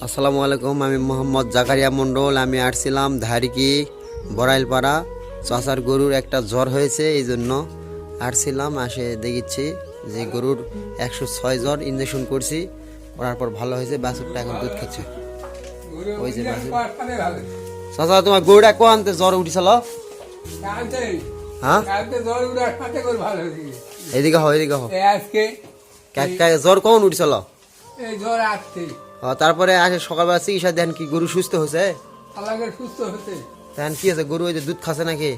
আসসালামু আলাইকুম। আমি মোহাম্মদ জাকারিয়া মণ্ডল। আমি আসছিলাম ধারিকি বড়াইলপাড়া। চাচার গরুর একটা জ্বর হয়েছে, এই জন্য আসছিলাম। আসে দেখেছি যে গরুর 106 জ্বর, ইঞ্জেকশন করছি, করার পর ভালো হয়েছে। বাছুরটা এখন দুধ খাচ্ছে। ওই যে বাছুর। চাচা, তোমার গরুটা কো আনতে জ্বর উঠেছিল? হ্যাঁ, এদিকে হো, এদিকে হো। জ্বর কখন উঠেছিল? তারপরে আসে সকালবেলা চিকিৎসা দেন, কি গরু সুস্থ হয়েছে? সুস্থ হচ্ছে। দেন কি আছে, গরু ওই যে দুধ খাচ্ছে নাকি?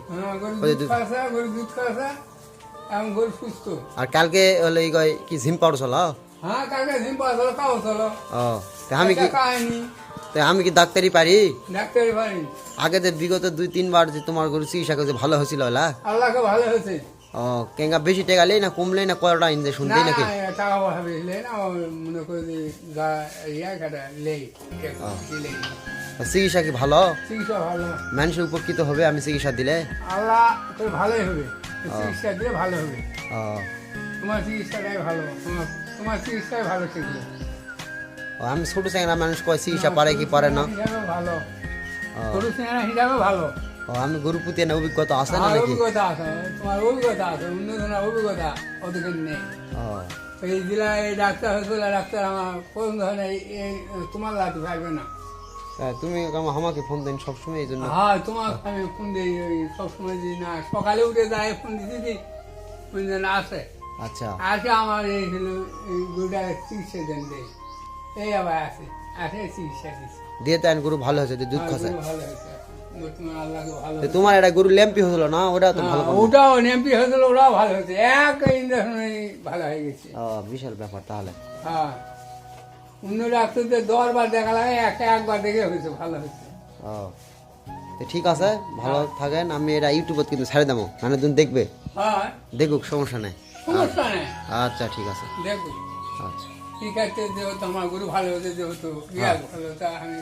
গরু সুস্থ। আর কালকে হলো কি ঝিম পাউডার চলো? হ্যাঁ, কালকে জিম পাওয়া চলো, খাওয়া চলো। আমি কি খাইনি, আমি কি ডাক্তারি পারি? ডাক্তারি পারি। আগে তো বিগত 2-3 বার যে তোমার গরু চিকিৎসা করছে, ভালো হয়েছিল? আল্লাহকে ভালো হয়েছে। কেঙ্গা বেশি টাকা লেই না কমলে না কয়টা ইঞ্জেকশন দেই নাকি? টাকা পয়সা বেশি লেই না, মনে করি যে লেই চিকিৎসা কি ভালো? চিকিৎসা ভালো, মানুষের উপকৃত হবে আমি চিকিৎসা দিলে? আল্লাহ করে ভালোই হবে। চিকিৎসা দিলে ভালো হবে। ও, তোমার চিকিৎসাটাই ভালো, তোমার চিকিৎসাই ভালো শিখবে। আমি ছোট চেঙ্গা মানুষ, কয় চিকিৎসা পারে কি পারে না। ভালো গরু চেঙ্গা হিসাবে ভালো। আমি গরু পুঁতে না, অভিজ্ঞতা আছে না নাকি? অভিজ্ঞতা আছে, তোমার অভিজ্ঞতা আছে, অন্য ধরনের অভিজ্ঞতা ওদিকে নেই। এই জেলায় এই ডাক্তার হয়েছিল, ডাক্তার আমার কোন ধরনের তোমার লাভ থাকবে না। তুমি আমাকে ফোন দেন সবসময়, এই জন্য। হ্যাঁ, তোমার আমি ফোন দিই সবসময়, দিই না, সকালে উঠে যায় ফোন দিতে আসে। আচ্ছা, আসে আমার এই গরুটা চিকিৎসা দেন দেয়, এই আবার আসে চিকিৎসা দিচ্ছে দিয়ে তাই গরু ভালো হয়েছে, দুধ খাচ্ছে। ভালো হয়েছে, আল্লাহকে ভালো। তোমার একটা গরু ল্যাম্পি হয়েছিল না, ওটা তো ভালো? ওটাও নেমপি হয়েছিল, ওটাও ভালো হয়েছে, এক ইঞ্জেকশনে ভালো হয়ে গেছে। বিশাল ব্যাপার তাহলে। হ্যাঁ, অন্য ডাক্তারদের 10 বার দেখা লাগে, একবার দেখে হয়েছে, ভালো হয়েছে। ঠিক আছে, ভালো থাকেন। আমি এটা ইউটিউবে কিন্তু ছেড়ে দেবো, মানে তুমি দেখবে। হ্যাঁ, দেখুক, সমস্যা নেই। সমস্যা নেই, আচ্ছা, ঠিক আছে। দেখো। আচ্ছা, ঠিক আছে, যেহেতু আমার গরু ভালো হয়েছে, যেহেতু ভালো, তা আমি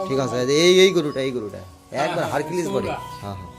ঠিক আছে। এই গরুটা একবার হারকিলিস বডি। হ্যাঁ, হ্যাঁ।